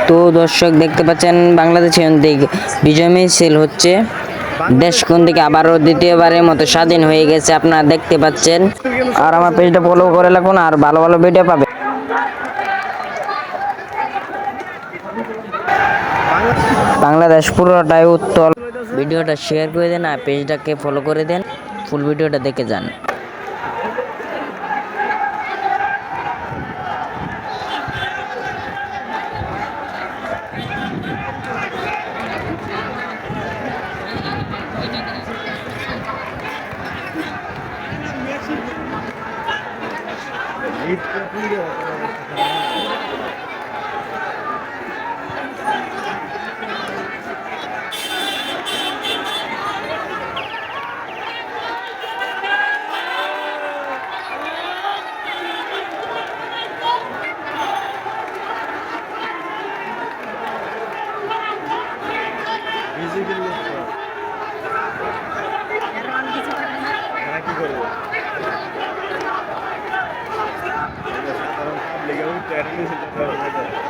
তো দর্শক দেখতে পাচ্ছেন বাংলাদেশে বিজয় মিছিল হচ্ছে। দেশ কোন দিকে আবারও দ্বিতীয়বারের মতো স্বাধীন হয়ে গেছে আপনারা দেখতে পাচ্ছেন। আর আমার পেজটা ফলো করে রাখুন আর ভালো ভালো ভিডিও পাবে। বাংলাদেশ পুরোটাই উত্তল। ভিডিওটা শেয়ার করে দেন আর পেজটাকে ফলো করে দেন, ফুল ভিডিওটা দেখে যান। কি করবো সাধারণ লেগে